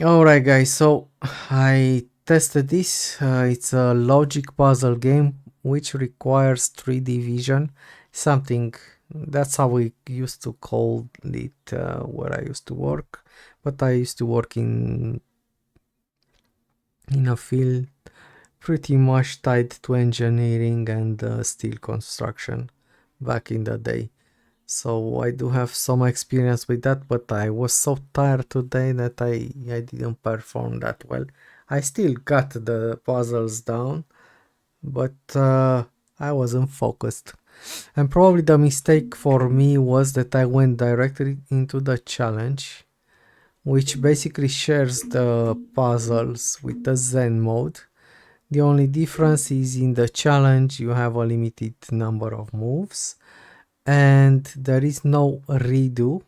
Alright guys, so I tested this. It's a logic puzzle game which requires 3D vision. Something that's how we used to call it where I used to work. But I used to work in a field pretty much tied to engineering and steel construction back in the day. So I do have some experience with that, but I was so tired today that I didn't perform that well. I still got the puzzles down, but I wasn't focused. And probably the mistake for me was that I went directly into the challenge, which basically shares the puzzles with the Zen mode. The only difference is in the challenge you have a limited number of moves and there is no redo.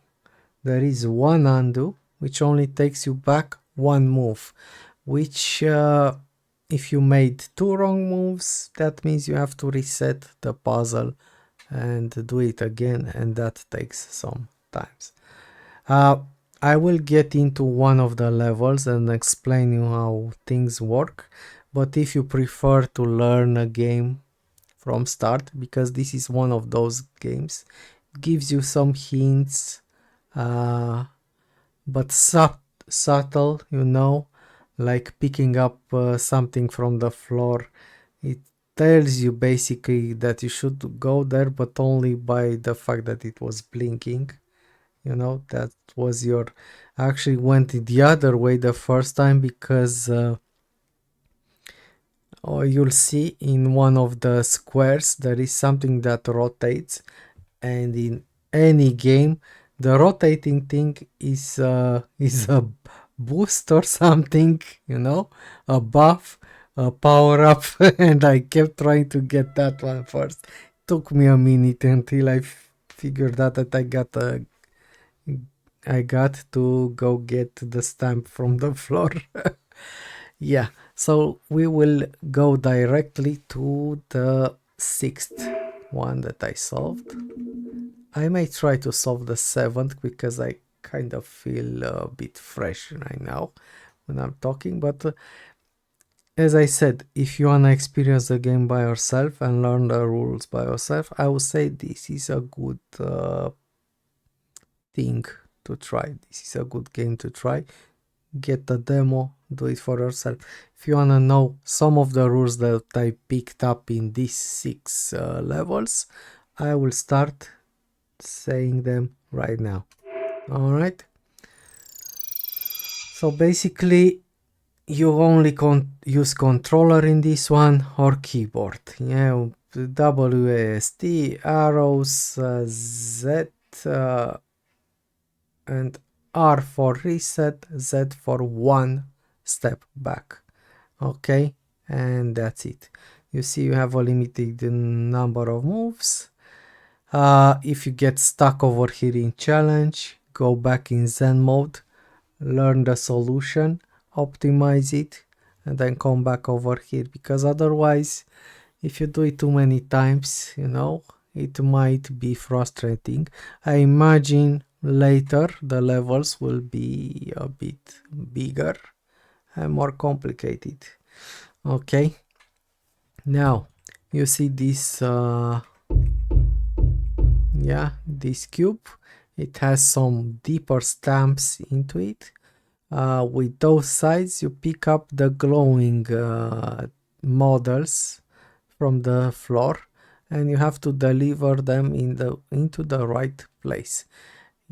There is one undo, which only takes you back one move, which if you made two wrong moves, that means you have to reset the puzzle and do it again, and that takes some times. Uh, I will get into one of the levels and explain you how things work, but if you prefer to learn a game from start, because this is one of those games, gives you some hints, uh, but subtle, like picking up something from the floor. It tells you basically that you should go there, but only by the fact that it was blinking. That was your actually went the other way the first time because you'll see in one of the squares there is something that rotates, and in any game the rotating thing is a boost or something, a buff, a power up. And I kept trying to get that one first. Took me a minute until I figured out that I got to go get the stamp from the floor. Yeah, so we will go directly to the sixth one that I solved. I may try to solve the seventh because I kind of feel a bit fresh right now when I'm talking. But as I said, if you wanna experience the game by yourself and learn the rules by yourself, I would say this is a good thing to try. This is a good game to try. Get the demo, do it for yourself. If you wanna know some of the rules that I picked up in these six levels, I will start saying them right now. All right. So basically, you only use controller in this one or keyboard. Yeah, WASD, arrows, Z, and R for reset, Z for one step back. Okay, and that's it. You see, you have a limited number of moves. If you get stuck over here in challenge, go back in Zen mode, learn the solution, optimize it, and then come back over here, because otherwise if you do it too many times, it might be frustrating. I imagine later the levels will be a bit bigger and more complicated. Okay, now you see this this cube. It has some deeper stamps into it. With those sides you pick up the glowing models from the floor, and you have to deliver them into the right place.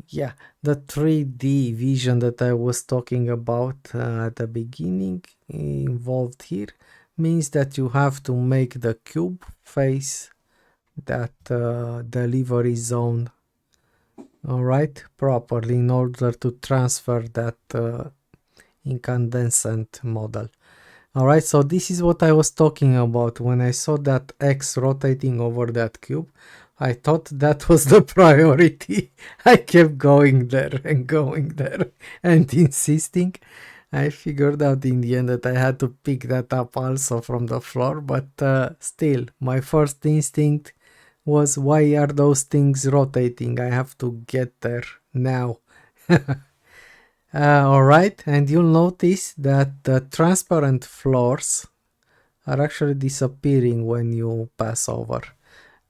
Yeah, the 3D vision that I was talking about at the beginning involved here means that you have to make the cube face that delivery zone, all right, properly in order to transfer that incandescent model. All right, so this is what I was talking about. When I saw that X rotating over that cube, I thought that was the priority. I kept going there and going there and insisting. I figured out in the end that I had to pick that up also from the floor, but still, my first instinct was, why are those things rotating? I have to get there now. Alright, and you'll notice that the transparent floors are actually disappearing when you pass over.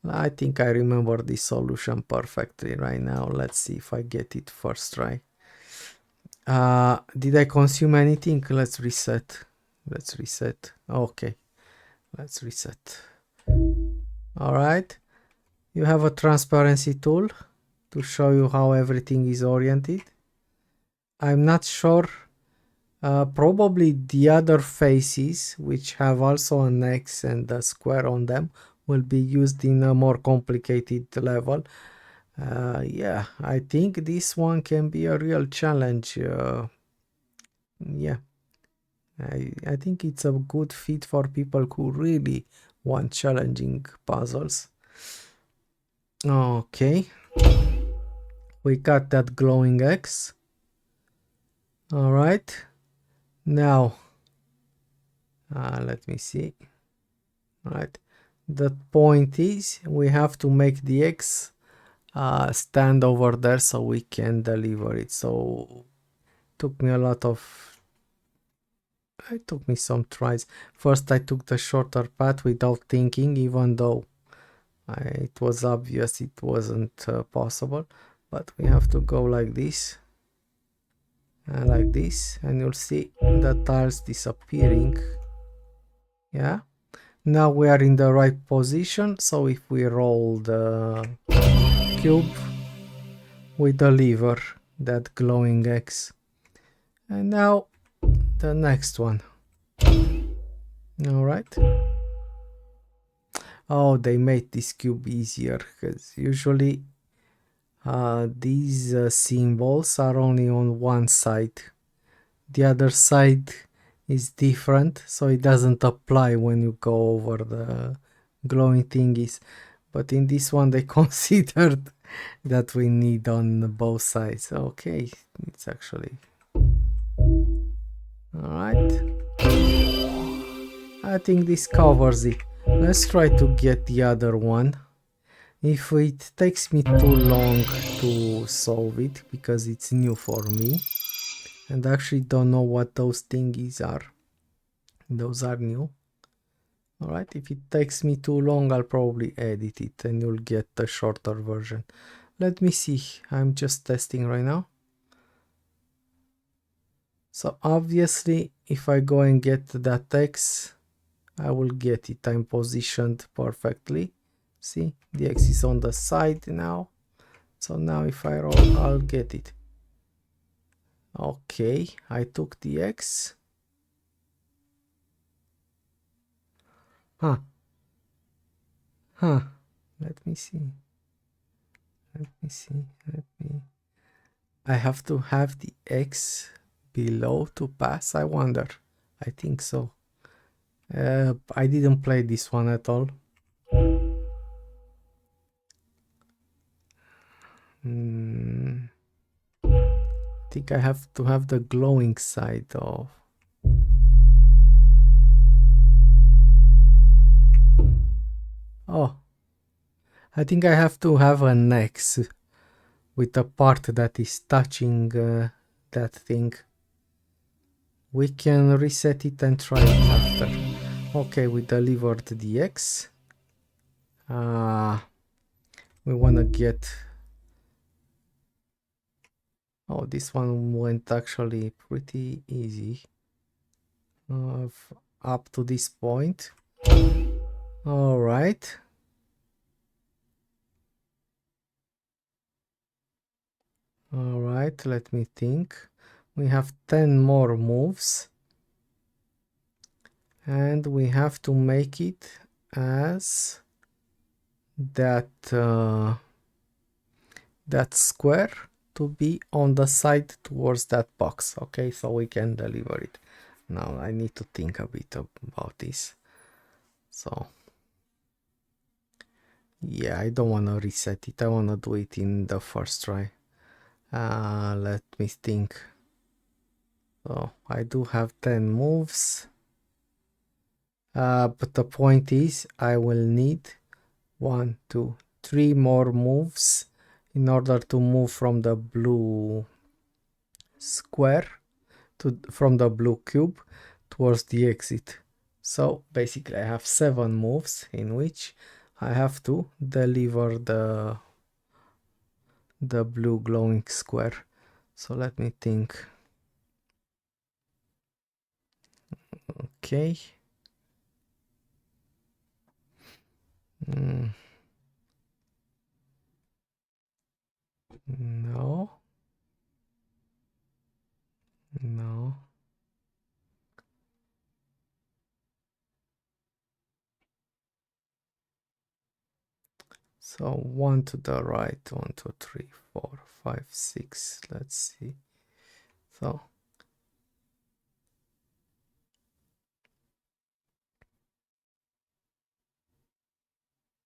I think I remember this solution perfectly right now. Let's see if I get it first try. Did I consume anything? Let's reset. Let's reset. Okay, let's reset. Alright, you have a transparency tool to show you how everything is oriented. I'm not sure. Probably the other faces, which have also an X and a square on them, will be used in a more complicated level. Yeah, I think this one can be a real challenge. Yeah, I think it's a good fit for people who really want challenging puzzles. Okay, we got that glowing X. All right, now let me see. All right, the point is we have to make the X stand over there so we can deliver it. So took me a lot of it took me some tries. First I took the shorter path without thinking, even though it was obvious it wasn't possible, but we have to go like this and you'll see the tiles disappearing. Yeah, now we are in the right position, so if we roll the cube we deliver that glowing X. And now the next one. All right. Oh, they made this cube easier because usually these symbols are only on one side. The other side is different, so it doesn't apply when you go over the glowing thingies. But in this one they considered that we need on both sides. Okay, it's actually alright. I think this covers it. Let's try to get the other one. If it takes me too long to solve it, because it's new for me, and I actually don't know what those thingies are. Those are new. Alright, if it takes me too long, I'll probably edit it and you'll get the shorter version. Let me see, I'm just testing right now. So obviously, if I go and get that X, I will get it. I'm positioned perfectly. See, the X is on the side now. So now if I roll, I'll get it. Okay, I took the X. Huh. Huh. Let me see. Let me see. I have to have the X below to pass, I wonder. I think so. I didn't play this one at all. I think I have to have the glowing side of. Oh, I think I have to have an X with a part that is touching that thing. We can reset it and try it after. Okay, we delivered the X. We wanna get. Oh, this one went actually pretty easy. Up to this point. All right. All right, let me think. We have 10 more moves. And we have to make it as that that square to be on the side towards that box. Okay, so we can deliver it. Now I need to think a bit about this. So yeah, I don't want to reset it. I want to do it in the first try. Let me think. So I do have 10 moves. But the point is I will need 1, 2, 3 more moves in order to move from the blue square from the blue cube towards the exit. So basically I have 7 moves in which I have to deliver the blue glowing square. So let me think. Okay. Mm, no. No. So 1 to the right, 1, 2, 3, 4, 5, 6. Let's see. So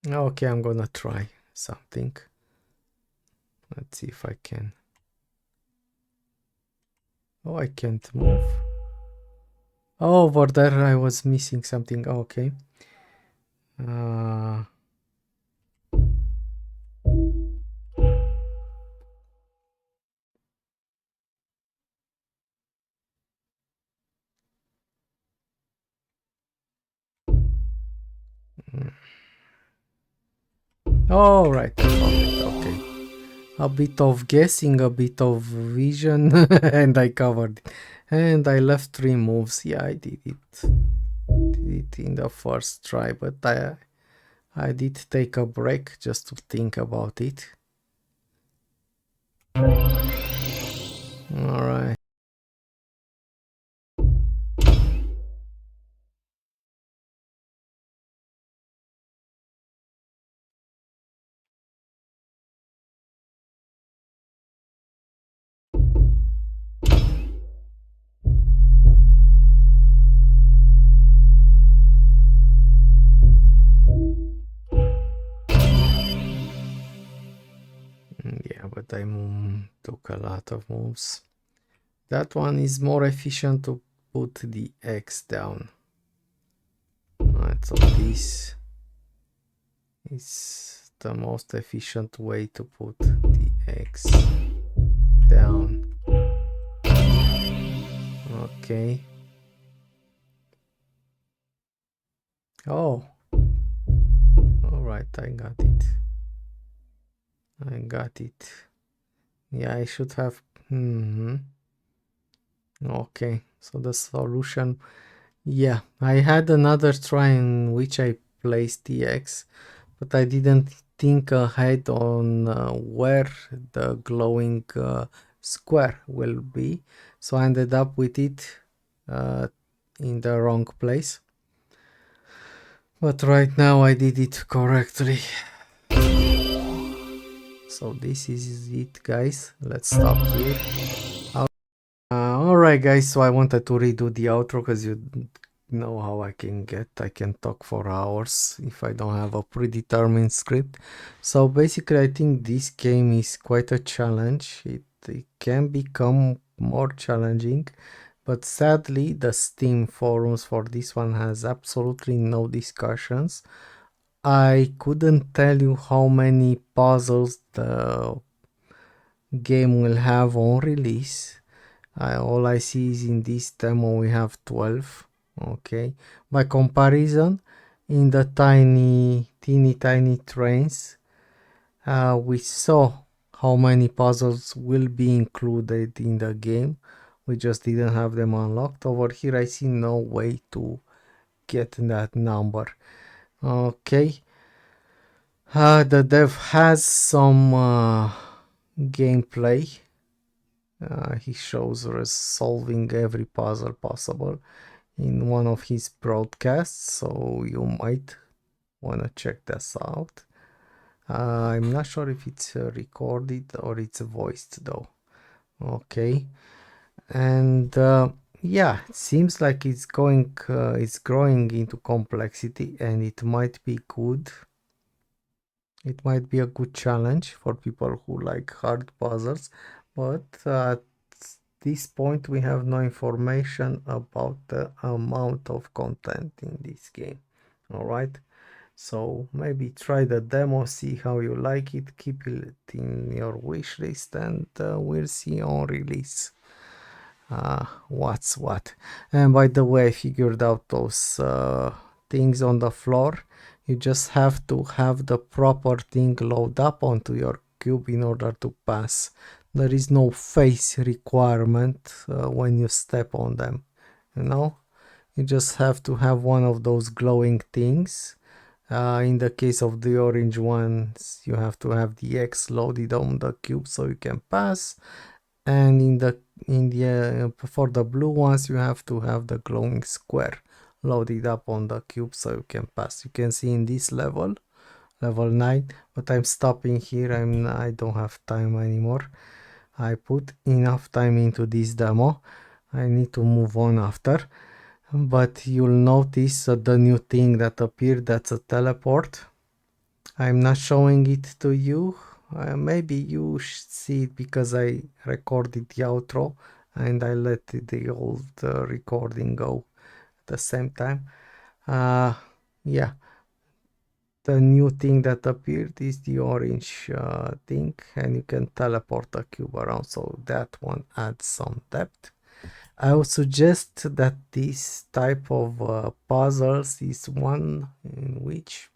okay, I'm gonna try something. Let's see if I can. Oh, I can't move. Oh, over there I was missing something. Okay. Uh, oh, right. I found it. Okay. A bit of guessing, a bit of vision, and I covered it. And I left 3 moves. Yeah, I did it. Did it in the first try, but I did take a break just to think about it. Alright. Yeah, but I took a lot of moves. That one is more efficient to put the X down. Right, so this is the most efficient way to put the X down. Okay. Oh, alright, I got it. I got it. Yeah, I should have. Okay, so the solution. Yeah, I had another try in which I placed the X, but I didn't think ahead on where the glowing square will be, so I ended up with it uh, in the wrong place. But right now I did it correctly. So this is it, guys. Let's stop here. Alright guys, so I wanted to redo the outro because you know how I can get. I can talk for hours if I don't have a predetermined script. So basically I think this game is quite a challenge. It can become more challenging, but sadly the Steam forums for this one has absolutely no discussions. I couldn't tell you how many puzzles the game will have on release. All I see is in this demo we have 12. Okay, by comparison, in the teeny tiny trains, we saw how many puzzles will be included in the game. We just didn't have them unlocked. Over here I see no way to get that number. Okay, the dev has some gameplay. He shows us solving every puzzle possible in one of his broadcasts, so you might want to check this out. I'm not sure if it's recorded or it's voiced though. Okay, and yeah, it seems like it's growing into complexity, and it might be good. It might be a good challenge for people who like hard puzzles, but at this point we have no information about the amount of content in this game. Alright, so maybe try the demo, see how you like it, keep it in your wish list, and we'll see on release. what's what. And by the way, I figured out those things on the floor. You just have to have the proper thing load up onto your cube in order to pass. There is no face requirement when you step on them, you know. You just have to have one of those glowing things. In the case of the orange ones, you have to have the X loaded on the cube so you can pass. And in the for the blue ones, you have to have the glowing square loaded up on the cube so you can pass. You can see in this level 9, but I'm stopping here. I don't have time anymore. I put enough time into this demo. I need to move on after. But you'll notice the new thing that appeared, that's a teleport. I'm not showing it to you. Maybe you should see it because I recorded the outro and I let the old recording go at the same time. Yeah, the new thing that appeared is the orange thing, and you can teleport the cube around, so that one adds some depth. I would suggest that this type of puzzles is one in which,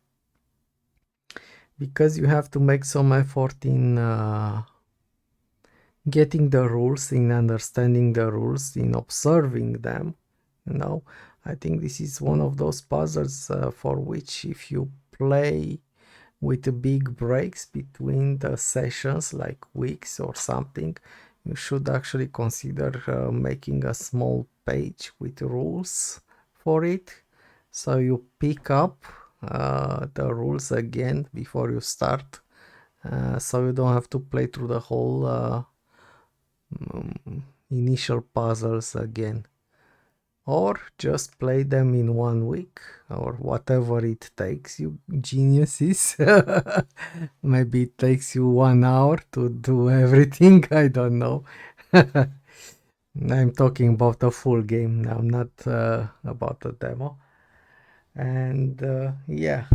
because you have to make some effort in getting the rules, in understanding the rules, in observing them, you know, I think this is one of those puzzles for which, if you play with big breaks between the sessions, like weeks or something, you should actually consider making a small page with rules for it, so you pick up the rules again before you start, so you don't have to play through the whole initial puzzles again, or just play them in 1 week or whatever it takes, you geniuses. Maybe it takes you 1 hour to do everything. I don't know. I'm talking about a full game now, not about a demo. And yeah,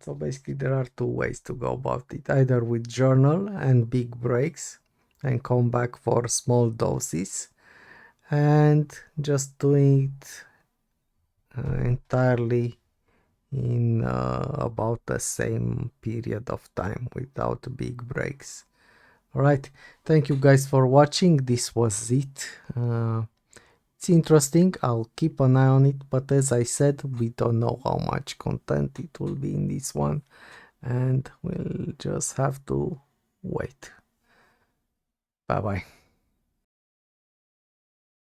so basically there are two ways to go about it, either with journal and big breaks and come back for small doses, and just doing it entirely in about the same period of time without big breaks. All right, thank you guys for watching. This was it. It's interesting. I'll keep an eye on it, but as I said, we don't know how much content it will be in this one, and we'll just have to wait. Bye bye.